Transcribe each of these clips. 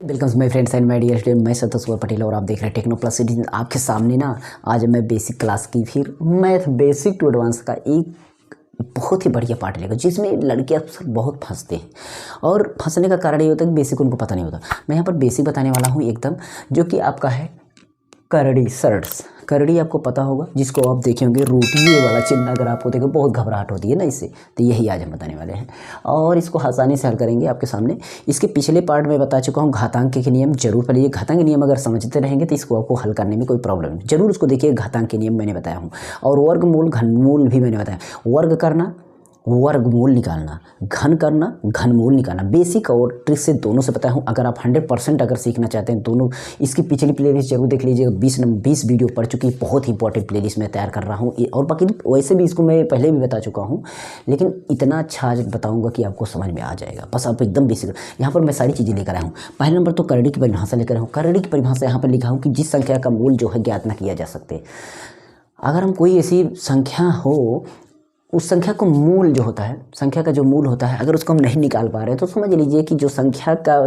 Welcome my friends and my dear student. मैं संतोष पटेल और आप देख रहे हैं टेक्नो प्लस सिटी। आपके सामने ना आज मैं बेसिक क्लास की फिर मैथ बेसिक टू एडवांस का एक बहुत ही बढ़िया पार्ट लेगा जिसमें लड़के अक्सर बहुत फंसते हैं और फंसने का कारण ये होता है कि बेसिक उनको पता नहीं होता। मैं यहाँ पर बेसिक बताने वाला हूँ एकदम, जो कि आपका है करड़ी सर्ट्स। करड़ी आपको पता होगा, जिसको आप देखे होंगे रूट ये वाला चिन्ह अगर आपको देखे बहुत घबराहट होती है ना इससे, तो यही आज हम बताने वाले हैं और इसको आसानी से हल करेंगे आपके सामने। इसके पिछले पार्ट में बता चुका हूँ घातांक के नियम जरूर पढ़िए। घातांक के नियम अगर समझते रहेंगे तो इसको आपको हल करने में कोई प्रॉब्लम नहीं, जरूर उसको देखिए। घातांक के नियम मैंने बताया हूँ और वर्गमूल घनमूल भी मैंने बताया। वर्ग करना, वर्गमूल निकालना, घन करना, घनमूल निकालना, बेसिक और ट्रिक से दोनों से पता हूँ। अगर आप 100% अगर सीखना चाहते हैं दोनों, इसकी पिछली प्लेलिस्ट जरूर देख लीजिएगा। 20 वीडियो पढ़ चुकी है, बहुत ही इंपॉर्टेंट प्लेलिस्ट मैं तैयार कर रहा हूँ। और बाकी वैसे भी इसको मैं पहले भी बता चुका हूँ, लेकिन इतना अच्छा आज बताऊँगा कि आपको समझ में आ जाएगा। बस आप एकदम बेसिक, यहाँ पर मैं सारी चीज़ें लेकर आया हूँ। पहले नंबर तो करड़ी की परिभाषा लेकर आया हूँ। करड़ी की परिभाषा यहाँ पर लिखा हूँ कि जिस संख्या का मूल जो है ज्ञात न किया जा सकते। अगर हम कोई ऐसी संख्या हो, उस संख्या को मूल जो होता है, संख्या का जो मूल होता है, अगर उसको हम नहीं निकाल पा रहे हैं तो समझ लीजिए कि जो संख्या का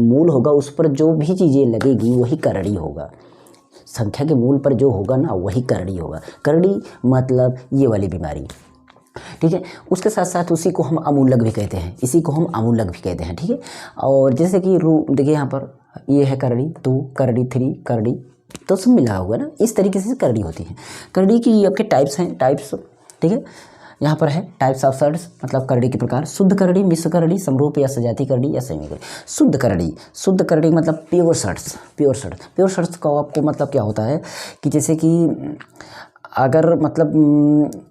मूल होगा उस पर जो भी चीज़ें लगेगी वही करड़ी होगा। संख्या के मूल पर जो होगा ना वही करड़ी होगा। करड़ी मतलब ये वाली बीमारी, ठीक है। उसके साथ साथ उसी को हम अमूलक भी कहते हैं, इसी को हम अमूलक भी कहते हैं, ठीक है। और जैसे कि देखिए यहाँ पर ये है करड़ी 2, करड़ी 3, करड़ी तो सब मिला हुआ ना, इस तरीके से करड़ी होती है। करड़ी की आपके टाइप्स हैं, टाइप्स, ठीक है। यहाँ पर है टाइप्स ऑफ सर्ट्स, मतलब करड़ी के प्रकार। शुद्ध करड़ी, मिश्र करड़ी, समरूप या सजाती करड़ी या संयुगी करड़ी। शुद्ध करड़ी, शुद्ध करड़ी मतलब प्योर सर्ट्स। प्योर सर्ट्स, प्योर सर्ट्स का आपको मतलब क्या होता है कि जैसे कि अगर मतलब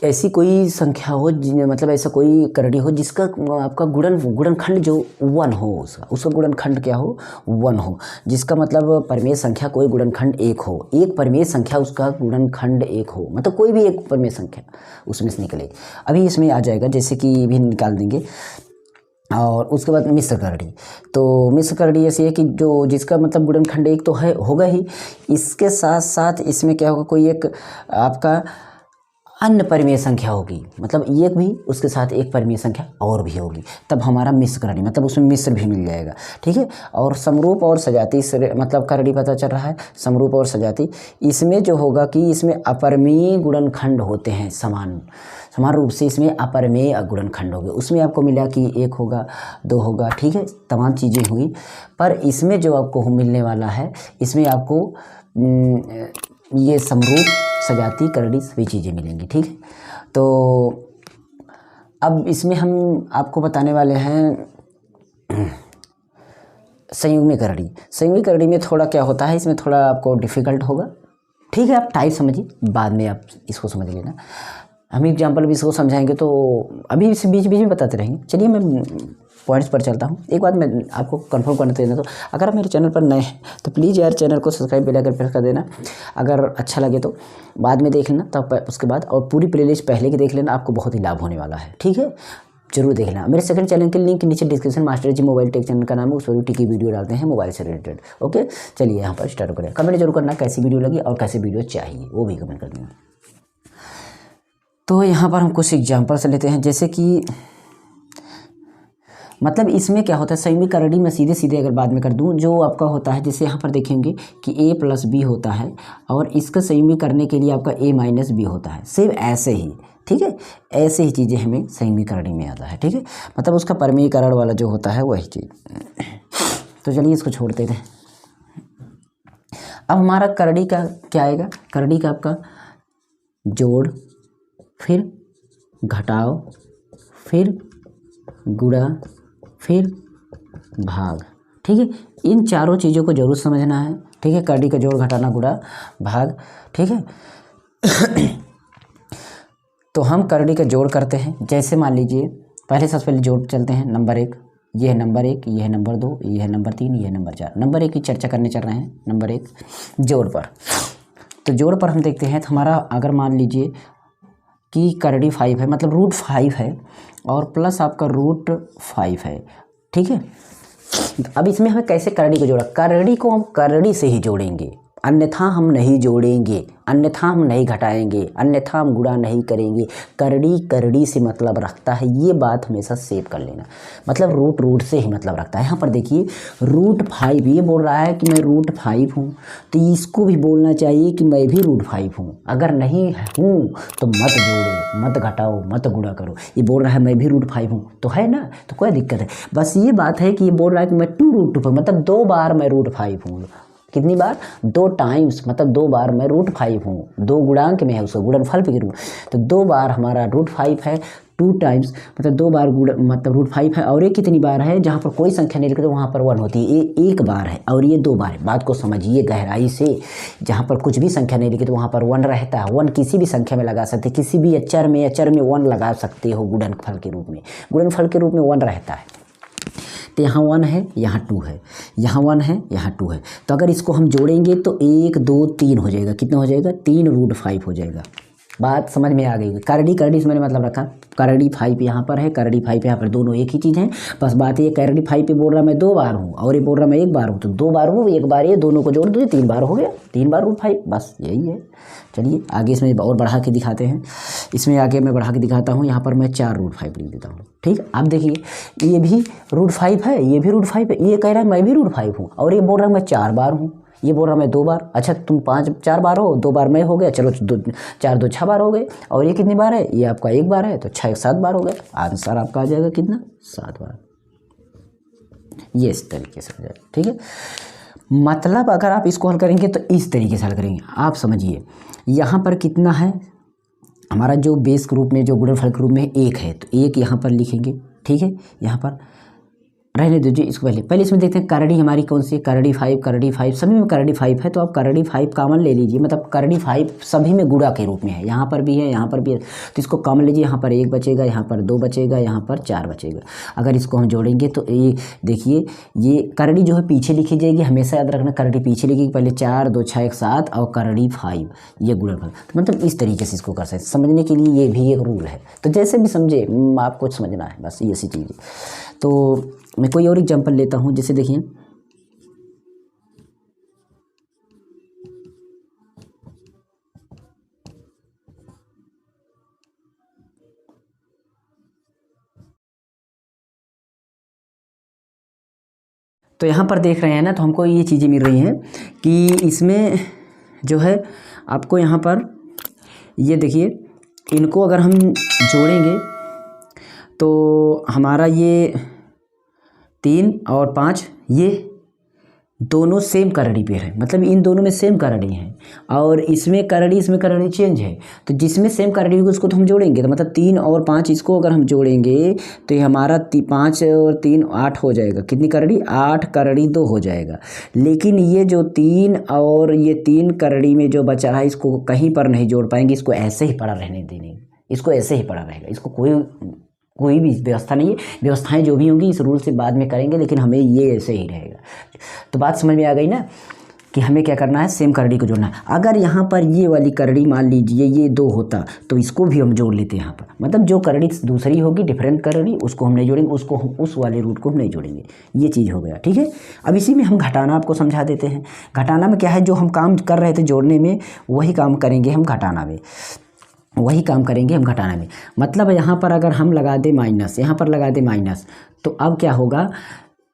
ऐसी कोई संख्या हो, मतलब ऐसा कोई करड़ी हो जिसका आपका गुणनखंड जो 1 हो, उसका गुणनखंड क्या हो, 1 हो। जिसका मतलब परिमेय संख्या कोई गुणनखंड 1 हो, एक परिमेय संख्या उसका गुणनखंड 1 हो, मतलब कोई भी एक परिमेय संख्या उसमें से निकले। अभी इसमें आ जाएगा, जैसे कि भी निकाल देंगे। और उसके बाद मिश्र करड़ी, तो मिश्र करड़ी ऐसी है कि जो जिसका मतलब गुणनखंड 1 तो है, होगा ही, इसके साथ साथ इसमें क्या होगा, कोई एक आपका अन्य परिमेय संख्या होगी, मतलब एक भी उसके साथ एक परिमेय संख्या और भी होगी, तब हमारा मिश्र करड़ी, मतलब उसमें मिश्र भी मिल जाएगा, ठीक है। और समरूप और सजाती, मतलब करड़ी पता चल रहा है, समरूप और सजाती, इसमें जो होगा कि इसमें अपरिमेय गुणनखंड होते हैं, समान रूप से इसमें अपरिमेय गुणनखंड होंगे। उसमें आपको मिला कि 1 होगा, 2 होगा, ठीक है, तमाम चीज़ें हुई। पर इसमें जो आपको मिलने वाला है, इसमें आपको ये समरूप, सजाती, करड़ी सभी चीज़ें मिलेंगी, ठीक है। तो अब इसमें हम आपको बताने वाले हैं संयुग्मी करड़ी। संयुग्मी करड़ी में थोड़ा क्या होता है, इसमें थोड़ा आपको डिफ़िकल्ट होगा, ठीक है। आप टाइप समझिए, बाद में आप इसको समझ लेना। हम एग्जाम्पल भी इसको समझाएंगे, तो अभी इस बीच में बताते रहेंगे। चलिए मैं पॉइंट्स पर चलता हूँ। एक बात मैं आपको कंफर्म करना देना, तो अगर आप मेरे चैनल पर नए हैं तो प्लीज़ यार चैनल को सब्सक्राइब बेल आइकन प्रेस कर देना। अगर अच्छा लगे तो बाद में देख लेना, तब उसके बाद और पूरी प्लेलिस्ट पहले की देख लेना, आपको बहुत ही लाभ होने वाला है, ठीक है। जरूर देख लेना। मेरे सेकंड चैनल के लिंक नीचे डिस्क्रिप्शन, मास्टर जी मोबाइल टेक चैनल का नाम है, उस पर टी की वीडियो डालते हैं मोबाइल से रिलेटेड, ओके। चलिए यहाँ पर स्टार्ट करें। कमेंट जरूर करना कैसी वीडियो लगी और कैसी वीडियो चाहिए, वो भी कमेंट कर देना। तो यहाँ पर हम कुछ एग्जाम्पल से लेते हैं, जैसे कि मतलब इसमें क्या होता है, संयुग्मी करड़ी में सीधे अगर बाद में कर दूं, जो आपका होता है, जैसे यहाँ पर देखेंगे कि a + b होता है और इसका संयुग्मी करने के लिए आपका a - b होता है, सेम ऐसे ही, ठीक है। ऐसे ही चीज़ें हमें संयुग्मी करड़ी में आता है, ठीक है, मतलब उसका परिमेयीकरण वाला जो होता है वही चीज़। तो चलिए इसको छोड़ते थे। अब हमारा करड़ी का क्या आएगा, करड़ी का आपका जोड़, फिर घटाव, फिर गुणा, फिर भाग, ठीक है। इन चारों चीज़ों को जरूर समझना है, ठीक है। करड़ी का जोड़, घटाना, गुणा, भाग, ठीक है। तो हम करड़ी का जोड़ करते हैं, जैसे मान लीजिए पहले सबसे पहले जोड़ चलते हैं। नंबर 1, ये है नंबर 1, ये है नंबर 2, ये है नंबर 3, ये है नंबर 4। नंबर 1 की चर्चा करने चल रहे हैं, नंबर 1 जोड़ पर। तो जोड़ पर हम देखते हैं, तो हमारा अगर मान लीजिए कि करड़ी 5 है, मतलब √5 है और प्लस आपका √5 है, ठीक है। अब इसमें हमें कैसे करड़ी को जोड़ा, करड़ी को हम करड़ी से ही जोड़ेंगे, अन्यथा हम नहीं जोड़ेंगे, अन्यथा हम नहीं घटाएंगे, अन्यथा हम गुणा नहीं करेंगे। करड़ी करड़ी से मतलब रखता है, ये बात हमेशा सेव कर लेना। मतलब रूट रूट से ही मतलब रखता है। यहाँ पर देखिए √5 ये बोल रहा है कि मैं √5 हूँ, तो इसको भी बोलना चाहिए कि मैं भी √5 हूँ। अगर नहीं हूँ तो मत जोड़ो, मत घटाओ, मत गुणा करो। ये बोल रहा है मैं भी √5 हूँ, तो है ना, तो कोई दिक्कत है। बस ये बात है कि ये बोल रहा है कि मैं 2√2 मतलब 2 बार मैं √5 हूँ। कितनी बार? 2 टाइम्स, मतलब 2 बार मैं √5 हूँ। 2 गुणांक में है, उसको गुणनफल पे गिरूँ तो 2 बार हमारा √5 है। 2 टाइम्स मतलब 2 बार मतलब √5 है। और ये कितनी बार है? जहाँ पर कोई संख्या नहीं लिखी तो वहाँ पर 1 होती है। ये 1 बार है और ये 2 बार है। बात को समझिए गहराई से। जहाँ पर कुछ भी संख्या नहीं लिखी तो वहाँ पर 1 रहता है। 1 किसी भी संख्या में लगा सकते, किसी भी अचर में 1 लगा सकते हो गुणनफल के रूप में। गुणनफल के रूप में 1 रहता है। तो यहाँ 1 है, यहाँ 2 है, यहाँ 1 है, यहाँ 2 है। तो अगर इसको हम जोड़ेंगे तो 1 2 3 हो जाएगा। कितना हो जाएगा? 3√5 हो जाएगा। बात समझ में आ गई? करड़ी करड़ी से मैंने मतलब रखा। करड़ी 5 यहाँ पर है, करड़ी 5 यहाँ पर, दोनों एक ही चीज़ है। बस बात ये करड़ी 5 पे बोल रहा मैं 2 बार हूँ और ये बोल रहा मैं 1 बार हूँ, तो 2 बार हूँ, 1 बार ये, दोनों को जोड़ दो 3 बार हो गया। 3 बार √5, बस यही है। चलिए आगे इसमें और बढ़ा के दिखाते हैं। इसमें आगे मैं बढ़ा के दिखाता हूँ। यहाँ पर मैं 4√5 लिख देता हूँ। ठीक, अब देखिए ये भी √5 है, ये भी √5 है। ये कह रहा है मैं भी √5 हूँ और ये बोल रहा है मैं 4 बार हूँ, ये बोल रहा मैं 2 बार। अच्छा तुम 4 बार हो, 2 बार मैं हो गया, चलो 4 2 6 बार हो गए। और ये कितनी बार है? ये आपका 1 बार है, तो 6 7 बार हो गए। आंसर आपका आ जाएगा कितना? 7 बार। ये इस तरीके से हो जाएगा। ठीक है, मतलब अगर आप इसको हल करेंगे तो इस तरीके से हल करेंगे। आप समझिए यहाँ पर कितना है हमारा, जो बेस के रूप में, जो गुणनफल के रूप में 1 है, तो 1 यहाँ पर लिखेंगे। ठीक है, यहाँ पर रहने दीजिए इसको। पहले इसमें देखते हैं करड़ी हमारी कौन सी है। करड़ी 5 सभी में करड़ी 5 है, तो आप करड़ी 5 कॉमन ले लीजिए। मतलब करड़ी 5 सभी में गुणा के रूप में है, यहाँ पर भी है, यहाँ पर भी है, तो इसको कॉमन लीजिए। यहाँ पर 1 बचेगा, यहाँ पर 2 बचेगा, यहाँ पर 4 बचेगा। अगर इसको हम जोड़ेंगे तो ये देखिए, ये करड़ी जो है पीछे लिखी जाएगी। हमेशा याद रखना करड़ी पीछे लिखी, पहले 4 2 6 1 7 और करड़ी 5, ये गुणनफल। तो मतलब इस तरीके से इसको कर सकते। समझने के लिए ये भी एक रूल है, तो जैसे भी समझे आपको समझना है, बस ये सी चीज़। तो मैं कोई और एग्जांपल लेता हूँ, जैसे देखिए तो यहाँ पर देख रहे हैं ना, तो हमको ये चीज़ें मिल रही हैं कि इसमें जो है आपको यहाँ पर ये देखिए, इनको अगर हम जोड़ेंगे तो हमारा ये 3 और 5 ये दोनों सेम करड़ी पे है। मतलब इन दोनों में सेम करड़ी है और इसमें करड़ी चेंज है। तो जिसमें सेम करड़ी होगी उसको तो हम जोड़ेंगे। तो मतलब 3 और 5 इसको अगर हम जोड़ेंगे तो ये हमारा 5 और 3 8 हो जाएगा। कितनी करड़ी? 8 करड़ी 2 हो जाएगा। लेकिन ये जो 3 और ये 3 करड़ी में जो बचा है, इसको कहीं पर नहीं जोड़ पाएंगे। इसको ऐसे ही पड़ा रहने देंगे, इसको ऐसे ही पड़ा रहेगा। इसको कोई भी व्यवस्था नहीं है। व्यवस्थाएं जो भी होंगी इस रूल से बाद में करेंगे, लेकिन हमें ये ऐसे ही रहेगा। तो बात समझ में आ गई ना कि हमें क्या करना है? सेम करड़ी को जोड़ना है। अगर यहाँ पर ये वाली करड़ी मान लीजिए ये 2 होता तो इसको भी हम जोड़ लेते हैं यहाँ पर। मतलब जो करड़ी दूसरी होगी डिफरेंट करड़ी, उसको हम नहीं जोड़ेंगे, उसको हम उस वाले रूट को हम नहीं जोड़ेंगे। ये चीज़ हो गया। ठीक है, अब इसी में हम घटाना आपको समझा देते हैं। घटाना में क्या है, जो हम काम कर रहे थे जोड़ने में, वही काम करेंगे हम घटाना में, वही काम करेंगे हम घटाना में। मतलब यहाँ पर अगर हम लगा दें माइनस, यहाँ पर लगा दें माइनस, तो अब क्या होगा?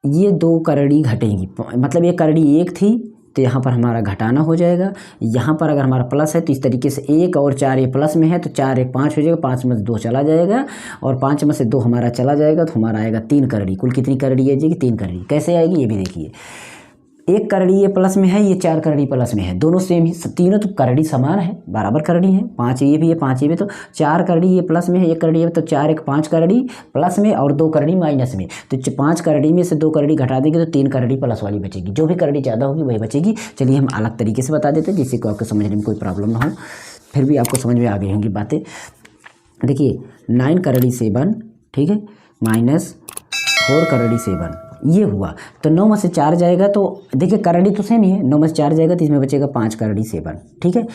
ये 2 करड़ी घटेंगी। मतलब ये करड़ी 1 थी तो यहाँ पर हमारा घटाना हो जाएगा। यहाँ पर अगर हमारा प्लस है तो इस तरीके से 1 और 4 ये प्लस में है, तो 4 1 5 हो जाएगा। 5 में से 2 चला जाएगा और 5 में से 2 हमारा चला जाएगा, तो हमारा आएगा 3 करड़ी। कुल कितनी करड़ी आ जाएगी? 3 करड़ी। कैसे आएगी ये भी देखिए। 1 करड़ी ये प्लस में है, ये 4 करड़ी प्लस में है, दोनों सेम ही, तीनों तो करड़ी समान है, बराबर करड़ी है। 5 ये भी है, 5 ये भी, तो 4 करड़ी ये प्लस में है, 1 करड़ी है, तो 4 1 5 करड़ी प्लस में और 2 करड़ी माइनस में। तो 5 करड़ी में से 2 करड़ी घटा देंगे तो 3 करड़ी प्लस वाली बचेगी। जो भी करड़ी ज़्यादा होगी वही बचेगी। चलिए हम अलग तरीके से बता देते हैं जिससे कि आपको समझने में कोई प्रॉब्लम ना हो, फिर भी आपको समझ में आ गई होंगी बातें। देखिए 9 करड़ी 7, ठीक है, माइनस 4 करड़ी 7, ये हुआ। तो 9 में से 4 जाएगा, तो देखिए करड़ी तो सेम ही है, 9 में से 4 जाएगा तो इसमें बचेगा 5 करड़ी 7। ठीक है,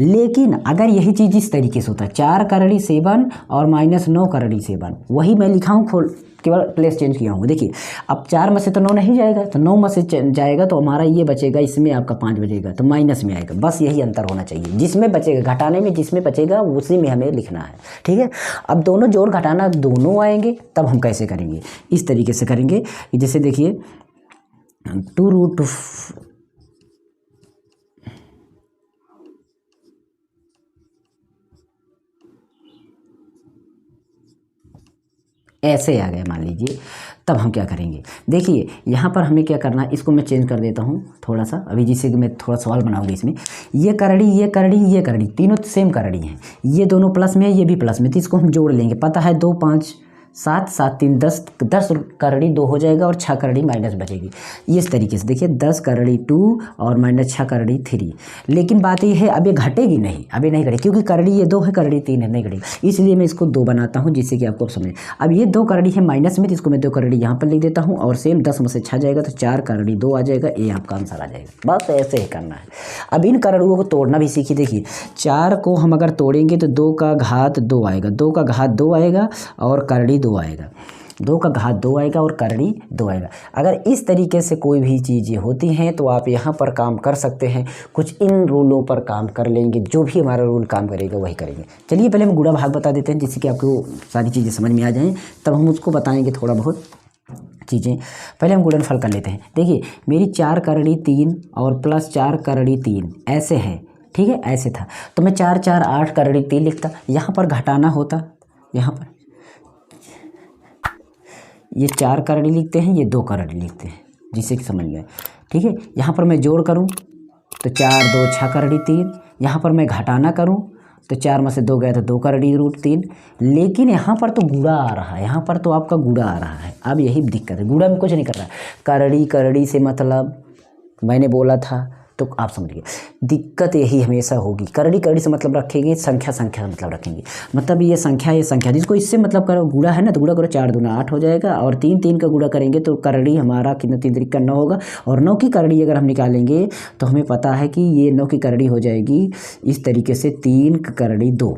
लेकिन अगर यही चीज़ इस तरीके से होता है, 4 करड़ी 7 और -9 करड़ी 7, वही मैं लिखा हूँ खोल केवल प्लेस चेंज किया हूँ। देखिए अब 4 में से तो 9 नहीं जाएगा, तो 9 में से जाएगा तो हमारा ये बचेगा, इसमें आपका 5 बचेगा तो माइनस में आएगा। बस यही अंतर होना चाहिए, जिसमें बचेगा घटाने में जिसमें बचेगा उसी में हमें लिखना है, ठीक है। अब दोनों जोड़ घटाना दोनों आएंगे, तब हम कैसे करेंगे, इस तरीके से करेंगे कि जैसे देखिए 2 ऐसे आ गए मान लीजिए, तब हम क्या करेंगे। देखिए यहाँ पर हमें क्या करना है, इसको मैं चेंज कर देता हूँ थोड़ा सा, अभी जिससे कि मैं थोड़ा सवाल बनाऊंगी इसमें। ये करड़ी ये करड़ी ये करड़ी तीनों सेम करड़ी हैं, ये दोनों प्लस में है ये भी प्लस में, तो इसको हम जोड़ लेंगे। पता है 2 5 7 7 3 10, 10 करड़ी 2 हो जाएगा और 6 करड़ी माइनस बचेगी। इस तरीके से देखिए 10 करड़ी 2 और माइनस 6 करड़ी 3। लेकिन बात ये है अब ये घटेगी नहीं, अब ये नहीं घटेगी क्योंकि करड़ी ये 2 है करड़ी 3 है, नहीं घटेगी। इसलिए मैं इसको 2 बनाता हूँ जिससे कि आपको समझे। अब ये 2 करड़ी है माइनस में, तो इसको मैं 2 करड़ी यहाँ पर लिख देता हूँ और सेम 10 में से 6 जाएगा तो 4 करड़ी 2 आ जाएगा, ये आपका आंसर आ जाएगा। बस ऐसे ही करना है। अब इन करड़ियों को तोड़ना भी सीखिए। देखिए 4 को हम अगर तोड़ेंगे तो 2 का घात 2 आएगा, 2 का घात 2 आएगा और करड़ी 2 आएगा, 2 का घात 2 आएगा और करड़ी 2 आएगा। अगर इस तरीके से कोई भी चीज़ें होती हैं तो आप यहाँ पर काम कर सकते हैं, कुछ इन रूलों पर काम कर लेंगे, जो भी हमारा रूल काम करेगा वही करेंगे। चलिए पहले हम गुणा भाग बता देते हैं जिससे कि आपको सारी चीज़ें समझ में आ जाएँ, तब हम उसको बताएंगे थोड़ा बहुत चीज़ें। पहले हम गुणनफल कर लेते हैं। देखिए मेरी 4 करड़ी 3 और प्लस 4 करड़ी 3 ऐसे है, ठीक है, ऐसे था तो मैं 4 4 8 करड़ी 3 लिखता। यहाँ पर घटाना होता, यहाँ पर ये 4 करड़ी लिखते हैं, ये 2 करड़ी लिखते हैं, जिससे कि समझ में, ठीक है। यहाँ पर मैं जोड़ करूँ तो 4 2 6 करड़ी 3, यहाँ पर मैं घटाना करूँ तो 4 में से 2 गया तो 2 करड़ी रूट 3। लेकिन यहाँ पर तो गुणा आ रहा है, यहाँ पर तो आपका गुणा आ रहा है। अब यही दिक्कत है, गुणा में कुछ नहीं कर रहा है। करड़ी करड़ी से मतलब मैंने बोला था तो आप समझ गए, दिक्कत यही हमेशा होगी। करड़ी करड़ी से मतलब रखेंगे, संख्या संख्या से मतलब रखेंगे, मतलब ये संख्या जिसको इससे मतलब करो गुणा है ना, तो गुणा करो 4 दूना 8 हो जाएगा और 3 3 का गुणा करेंगे तो करड़ी हमारा कितना 3 3 का 9 होगा। और 9 की करड़ी अगर हम निकालेंगे तो हमें पता है कि ये 9 की करड़ी हो जाएगी इस तरीके से 3 करड़ी 2,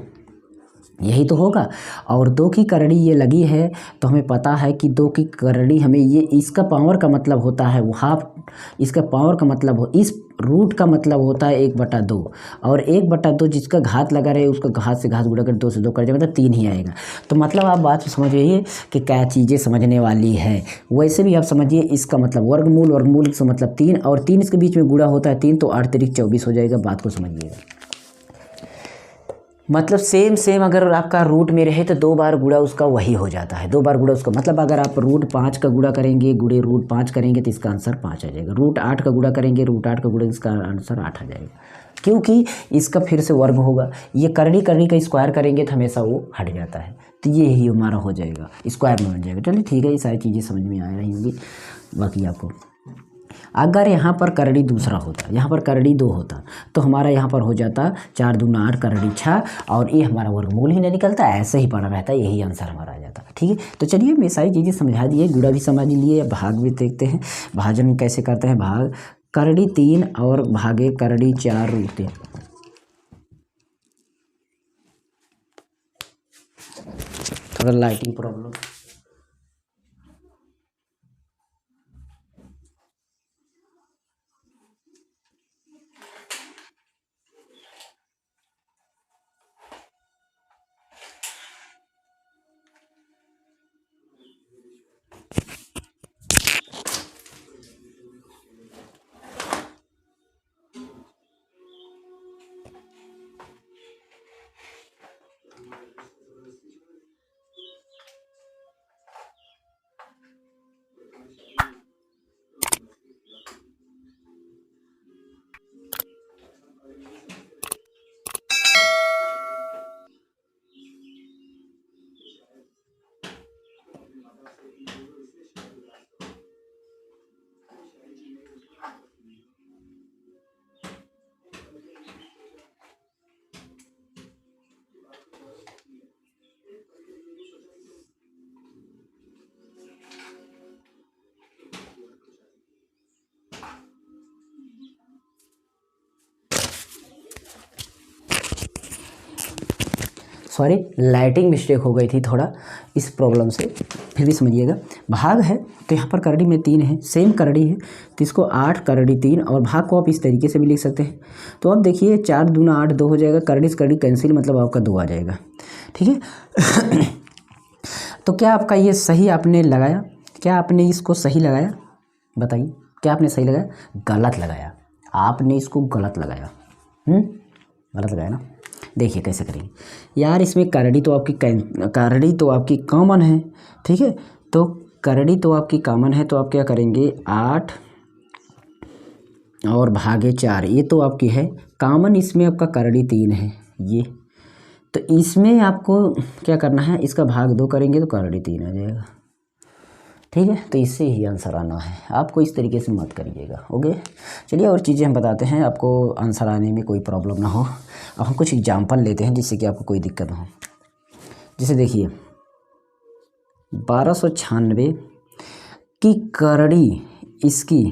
यही तो होगा। और 2 की करड़ी ये लगी है तो हमें पता है कि 2 की करड़ी हमें ये इसका पावर का मतलब होता है वो हाफ, इसका पावर का मतलब हो, इस रूट का मतलब होता है 1/2 और 1/2 जिसका घात लगा रहे उसका घात से घात गुणा कर 2 से 2 कर जाए मतलब 3 ही आएगा। तो मतलब आप बात समझ रही कि क्या चीज़ें समझने वाली है। वैसे भी आप समझिए इसका मतलब वर्गमूल, वर्गमूल से मतलब 3 और 3 इसके बीच में गुणा होता है 3, तो 8 3 24 हो जाएगा। बात को समझिएगा, मतलब सेम अगर आपका रूट में रहे तो 2 बार गुणा उसका वही हो जाता है, 2 बार गुणा उसका मतलब अगर आप रूट 5 का गुणा करेंगे गुणे रूट 5 करेंगे तो इसका आंसर 5 आ जाएगा। रूट 8 का गुणा करेंगे रूट 8 का गुणा इसका आंसर 8 आ जाएगा, क्योंकि इसका फिर से वर्ग होगा। ये करड़ी करड़ी का स्क्वायर करेंगे तो हमेशा वो हट जाता है, तो ये ही हमारा हो जाएगा, स्क्वायर में बन जाएगा। चलिए ठीक है, ये सारी चीज़ें समझ में आ रही होंगी। बाकी आपको अगर यहाँ पर करड़ी दूसरा होता, यहाँ पर करड़ी 2 होता तो हमारा यहाँ पर हो जाता 4 दूना 8 करड़ी 6 और ये हमारा वर्गमूल ही नहीं निकलता, ऐसे ही पड़ा रहता, यही आंसर हमारा आ जाता। ठीक है, तो चलिए मैं सारी चीज़ें समझा दिए, गुणा भी समझ लिए, भाग भी देखते हैं। भाजन कैसे करते हैं, भाग करड़ी 3 और भागे करड़ी 4 रूट 3। थोड़ा lighting problem. Sorry lighting mistake हो गई थी थोड़ा इस प्रॉब्लम से, फिर भी समझिएगा। भाग है तो यहाँ पर करड़ी में 3 है, सेम करड़ी है तो इसको 8 करड़ी 3, और भाग को आप इस तरीके से भी लिख सकते हैं। तो अब देखिए 4 दूना 8, 2 हो जाएगा, करड़ी से करड़ी कैंसिल, मतलब आपका 2 आ जाएगा। ठीक है। तो क्या आपका ये सही आपने लगाया? क्या आपने इसको सही लगाया? बताइए, क्या आपने सही लगाया? गलत लगाया, आपने इसको गलत लगाया। गलत लगाया ना। देखिए कैसे करेंगे यार, इसमें करड़ी तो आपकी कॉमन है। ठीक है, तो करड़ी तो आपकी कॉमन है, तो आप क्या करेंगे 8 और भागे 4, ये तो आपकी है कॉमन, इसमें आपका करड़ी 3 है ये, तो इसमें आपको क्या करना है, इसका भाग 2 करेंगे तो करड़ी 3 आ जाएगा। ठीक है, तो इससे ही आंसर आना है, आपको इस तरीके से मत करिएगा। ओके, चलिए और चीज़ें हम बताते हैं, आपको आंसर आने में कोई प्रॉब्लम ना हो। अब हम कुछ एग्जांपल लेते हैं जिससे कि आपको कोई दिक्कत ना हो। जैसे देखिए 1296 की करड़ी इसकी,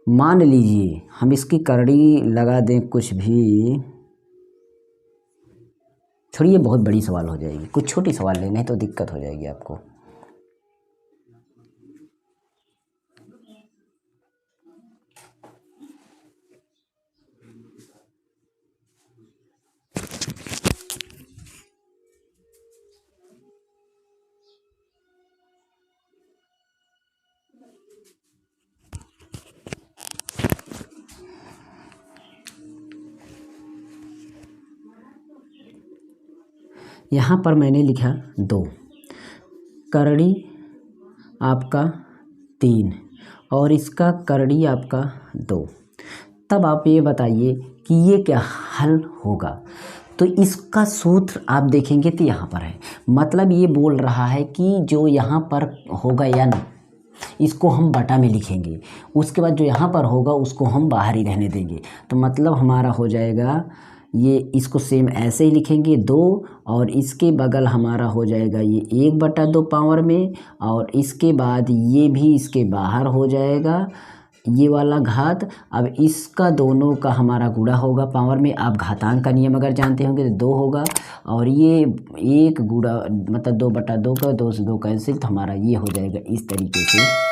मान लीजिए हम इसकी करड़ी लगा दें कुछ भी, छोड़िए बहुत बड़ी सवाल हो जाएगी, कुछ छोटी सवाल लेने तो दिक्कत हो जाएगी आपको। यहाँ पर मैंने लिखा 2, करड़ी आपका 3 और इसका करड़ी आपका 2। तब आप ये बताइए कि ये क्या हल होगा। तो इसका सूत्र आप देखेंगे तो यहाँ पर है, मतलब ये बोल रहा है कि जो यहाँ पर होगा या ना, इसको हम बटा में लिखेंगे, उसके बाद जो यहाँ पर होगा उसको हम बाहर ही रहने देंगे। तो मतलब हमारा हो जाएगा ये, इसको सेम ऐसे ही लिखेंगे 2, और इसके बगल हमारा हो जाएगा ये 1/2 पावर में, और इसके बाद ये भी इसके बाहर हो जाएगा ये वाला घात। अब इसका दोनों का हमारा गुणा होगा पावर में, आप घातांक का नियम अगर जानते होंगे तो 2 होगा, और ये 1 गुणा मतलब 2/2 का 2 से 2 कैंसिल, तो हमारा ये हो जाएगा इस तरीके से।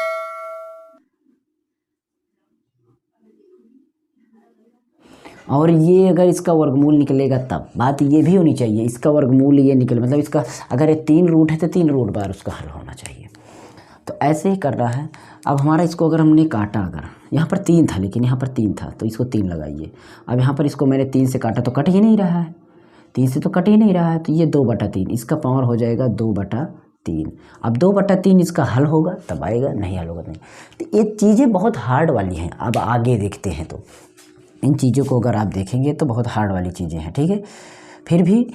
और ये अगर इसका वर्गमूल निकलेगा तब बात ये भी होनी चाहिए, इसका वर्गमूल ये निकले, मतलब इसका अगर ये 3 रूट है तो 3 रूट बार उसका हल होना चाहिए। तो ऐसे ही कर रहा है। अब हमारा इसको अगर हमने काटा, अगर यहाँ पर 3 था लेकिन यहाँ पर 3 था तो इसको 3 लगाइए। अब यहाँ पर इसको मैंने 3 से काटा तो कट ही नहीं रहा है, 3 से तो कट ही नहीं रहा है, तो ये 2/3, इसका पावर हो जाएगा 2/3। अब 2/3 इसका हल होगा तब आएगा, नहीं हल होगा नहीं। तो ये चीज़ें बहुत हार्ड वाली हैं, अब आगे देखते हैं तो इन चीज़ों को अगर आप देखेंगे तो बहुत हार्ड वाली चीज़ें हैं। ठीक है, फिर भी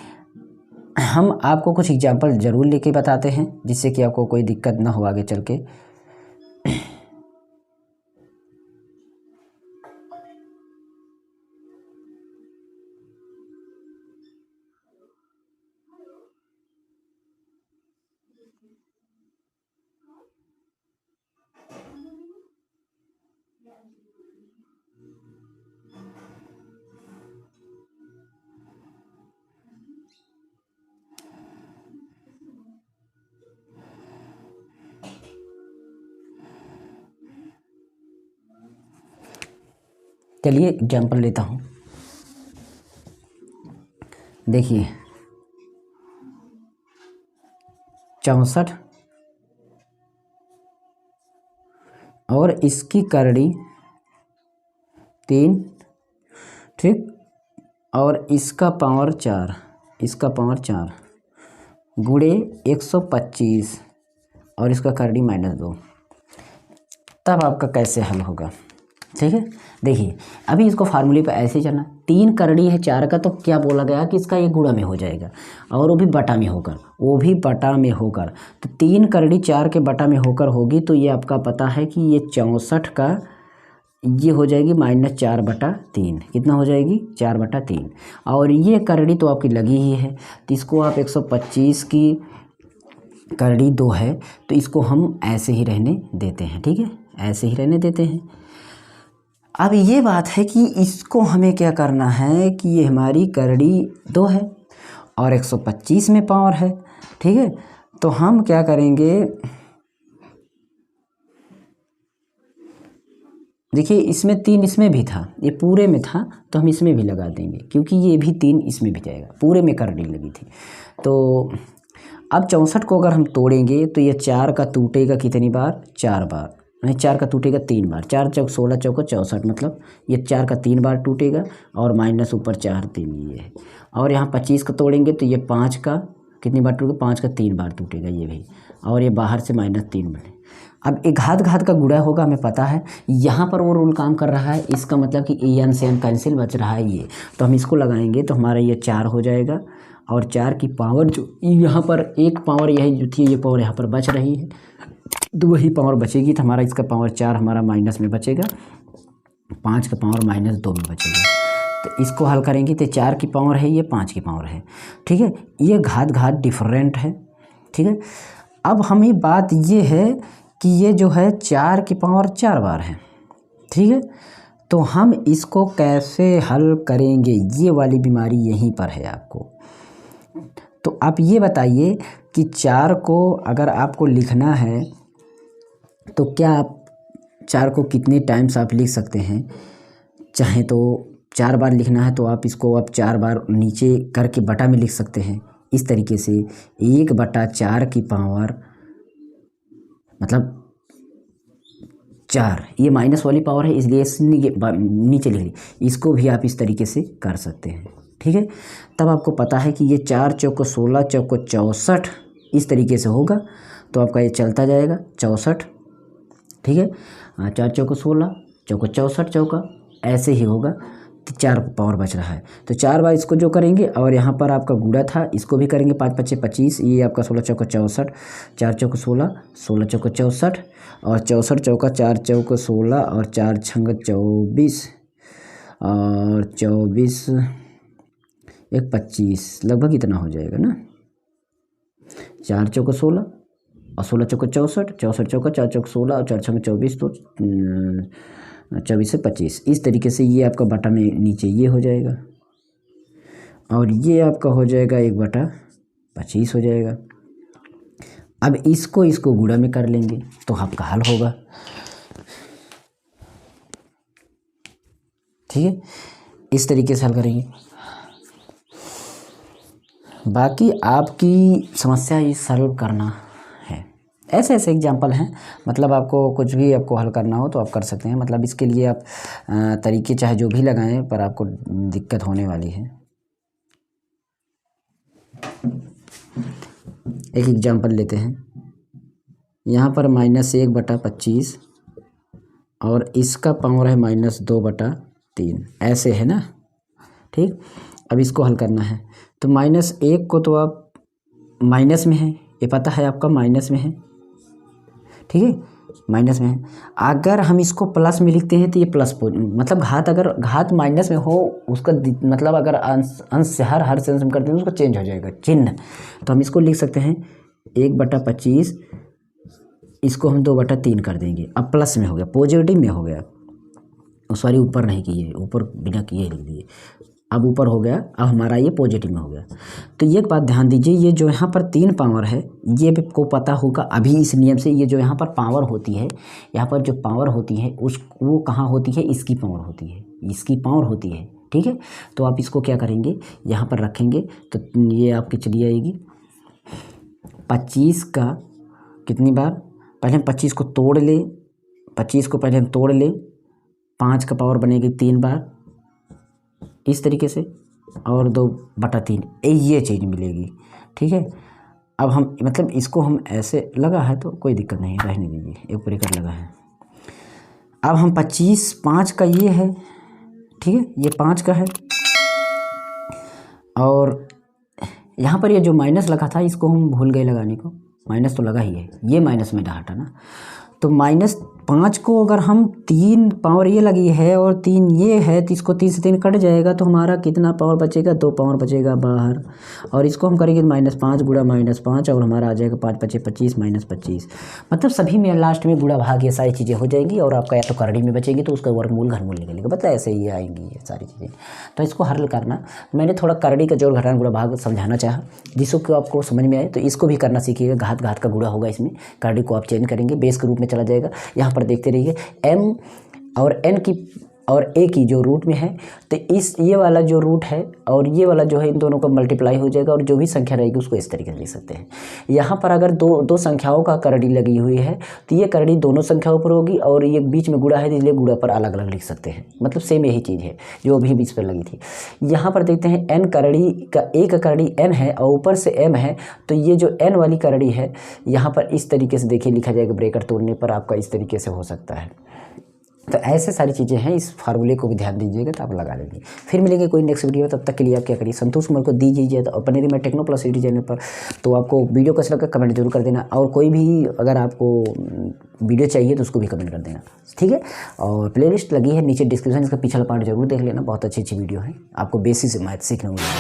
हम आपको कुछ एग्जाम्पल ज़रूर लेके बताते हैं जिससे कि आपको कोई दिक्कत ना हो आगे चल के। चलिए एग्जाम्पल लेता हूँ। देखिए 64 और इसकी करड़ी 3, ठीक, और इसका पावर 4, इसका पावर 4 गुणे 125 और इसका करड़ी -2, तब आपका कैसे हल होगा। ठीक है, देखिए अभी इसको फार्मूले पे ऐसे चलना, 3 करड़ी है 4 का, तो क्या बोला गया कि इसका ये गुणा में हो जाएगा और वो भी बटा में होकर, तो 3 करड़ी 4 के बटा में होकर होगी, तो ये आपका पता है कि ये 64 का ये हो जाएगी -4/3, कितना हो जाएगी 4/3, और ये करड़ी तो आपकी लगी ही है, तो इसको आप 125 की करड़ी 2 है तो इसको हम ऐसे ही रहने देते हैं। ठीक है, ऐसे ही रहने देते हैं। अब ये बात है कि इसको हमें क्या करना है कि ये हमारी करड़ी 2 है और 125 में पावर है, ठीक है। तो हम क्या करेंगे, देखिए इसमें 3 इसमें भी था, ये पूरे में था तो हम इसमें भी लगा देंगे क्योंकि ये भी 3 इसमें भी जाएगा, पूरे में करने लगी थी। तो अब 64 को अगर हम तोड़ेंगे तो ये 4 का टूटेगा कितनी बार, 4 बार, नहीं 4 का टूटेगा 3 बार, 4 चौक 16 चौको 64, मतलब ये 4 का 3 बार टूटेगा और माइनस ऊपर 4 3 ये है। और यहाँ 25 को तोड़ेंगे तो ये 5 का कितनी बार टूटेगा, 5 का 3 बार टूटेगा ये भी, और ये बाहर से -3 बने। अब एक घात घात का गुणा होगा, हमें पता है यहाँ पर वो रूल काम कर रहा है, इसका मतलब कि एन से एन कैंसिल बच रहा है ये, तो हम इसको लगाएंगे तो हमारा ये 4 हो जाएगा। और 4 की पावर जो यहाँ पर एक पावर यही जो थी, ये पावर यहाँ पर बच रही है, तो वही पावर बचेगी, तो हमारा इसका पावर 4 हमारा माइनस में बचेगा, 5 का पावर -2 में बचेगा। तो इसको हल करेंगे तो 4 की पावर है, ये 5 की पावर है, ठीक है। ये घात घात डिफरेंट है, ठीक है। अब हमें बात ये है कि ये जो है 4 की पावर 4 बार है, ठीक है। तो हम इसको कैसे हल करेंगे, ये वाली बीमारी यहीं पर है आपको। तो आप ये बताइए कि 4 को अगर आपको लिखना है तो क्या आप 4 को कितने टाइम्स आप लिख सकते हैं, चाहे तो 4 बार लिखना है तो आप इसको आप 4 बार नीचे करके बटा में लिख सकते हैं, इस तरीके से 1/4 की पावर मतलब 4, ये माइनस वाली पावर है इसलिए नीचे लिख ली, इसको भी आप इस तरीके से कर सकते हैं, ठीक है। तब आपको पता है कि ये 4 चौको 16 चौको 64 इस तरीके से होगा, तो आपका ये चलता जाएगा 64, ठीक है। 4 चौको 16 चौको 64 चौका ऐसे ही होगा, 4 पावर बच रहा है, तो 4 बार इसको जो करेंगे और यहाँ पर आपका गुणा था इसको भी करेंगे, 5 5 25, ये आपका 16 चौको 64, 4 चौको 16 16 चौको 64 और 64 चौका 4 चौको 16 और 4 छंग 24 और 24 एक 25, लगभग इतना हो जाएगा ना, 4 चौको 16 और 16 चौको 64, 64 चौका 4 चौको 16 और 4 छंग 24, तो 24 से 25, इस तरीके से ये आपका बटा में नीचे ये हो जाएगा और ये आपका हो जाएगा 1/25 हो जाएगा। अब इसको गुणा में कर लेंगे तो आपका हल होगा, ठीक है। इस तरीके से हल करेंगे, बाकी आपकी समस्या ये सॉल्व करना है। ऐसे ऐसे एग्जाम्पल हैं, मतलब आपको कुछ भी आपको हल करना हो तो आप कर सकते हैं, मतलब इसके लिए आप तरीके चाहे जो भी लगाएं पर आपको दिक्कत होने वाली है। एक एग्जाम्पल लेते हैं, यहाँ पर -1/25 और इसका पावर है -2/3, ऐसे है ना, ठीक। अब इसको हल करना है तो -1 को तो आप माइनस में है, ये पता है आपका माइनस में है, ठीक है, माइनस में है। अगर हम इसको प्लस में लिखते हैं तो ये प्लस मतलब घात, अगर घात माइनस में हो उसका मतलब अगर अंश से हर सेंस में करते हैं उसका चेंज हो जाएगा चिन्ह, तो हम इसको लिख सकते हैं 1/25, इसको हम 2/3 कर देंगे, अब प्लस में हो गया, पॉजिटिव में हो गया, सॉरी ऊपर नहीं किए, ऊपर बिना किए लिख दिए, अब ऊपर हो गया, अब हमारा ये पॉजिटिव में हो गया। तो ये एक बात ध्यान दीजिए, ये जो यहाँ पर 3 पावर है ये भी को पता होगा अभी इस नियम से, ये जो यहाँ पर पावर होती है, यहाँ पर जो पावर होती है वो कहाँ होती है, इसकी पावर होती है, इसकी पावर होती है, ठीक है। तो आप इसको क्या करेंगे, यहाँ पर रखेंगे तो ये आपकी चली आएगी 25 का कितनी बार, पहले हम 25 को तोड़ ले, 25 को पहले हम तोड़ ले, 5 का पावर बनेगी 3 बार इस तरीके से, और 2/3 ये चीज़ मिलेगी, ठीक है। अब हम मतलब इसको हम ऐसे लगा है तो कोई दिक्कत नहीं, रहने दीजिए, एक ब्रेकर लगा है। अब हम 25 5 का ये है, ठीक है, ये 5 का है, और यहाँ पर ये जो माइनस लगा था इसको हम भूल गए लगाने को, माइनस तो लगा ही है, ये माइनस में हटा ना, तो 5 को अगर हम 3 पावर ये लगी है और 3 ये है तो इसको 3 से 3 कट जाएगा, तो हमारा कितना पावर बचेगा, 2 पावर बचेगा बाहर। और इसको हम करेंगे -5 गुणा -5 और हमारा आ जाएगा 5 × 5 = 25 -25। मतलब सभी में लास्ट में गुणा भाग ये सारी चीज़ें हो जाएंगी और आपका या तो करड़ी में बचेंगी तो उसका वर्गमूल घनमूल निकलेगा। मतलब ऐसे ही आएंगी ये सारी चीज़ें। तो इसको हल करना, मैंने थोड़ा करड़ी का जोड़ घटाना गुणा भाग समझाना चाहा जिसको आपको समझ में आए। तो इसको भी करना सीखिएगा, घात घात का गुणा होगा इसमें, करड़ी को आप चेंज करेंगे, बेस के रूप में चला जाएगा। यहाँ पर देखते रहिए m और n की और a की जो रूट में है, तो इस ये वाला जो रूट है और ये वाला जो है इन दोनों का मल्टीप्लाई हो जाएगा और जो भी संख्या रहेगी उसको इस तरीके से लिख सकते हैं। यहाँ पर अगर दो संख्याओं का करड़ी लगी हुई है तो ये करड़ी दोनों संख्याओं पर होगी और ये बीच में गुणा है इसलिए गुणा पर अलग अलग लिख सकते हैं। मतलब सेम यही चीज़ है जो अभी बीच पर लगी थी। यहाँ पर देखते हैं n करड़ी का एक करड़ी n है और ऊपर से m है, तो ये जो n वाली करड़ी है यहाँ पर इस तरीके से देखिए लिखा जाएगा, ब्रैकेट तोड़ने पर आपका इस तरीके से हो सकता है। तो ऐसे सारी चीज़ें हैं, इस फार्मूले को भी ध्यान दीजिएगा तो आप लगा लेंगे। फिर मिलेंगे कोई नेक्स्ट वीडियो, तब तक के लिए आप क्या करिए, संतोष कुमार को दीजिए तो बने रहिए मैं टेक्नो प्लस सिटी चैनल पर। तो आपको वीडियो कैसा लगा कमेंट जरूर कर देना, और कोई भी अगर आपको वीडियो चाहिए तो उसको भी कमेंट कर देना, ठीक है। और प्लेलिस्ट लगी है नीचे डिस्क्रिप्शन, इसका पिछला पार्ट जरूर देख लेना, बहुत अच्छी अच्छी वीडियो है, आपको बेसिक से मैथ सीखने को मिलेगा।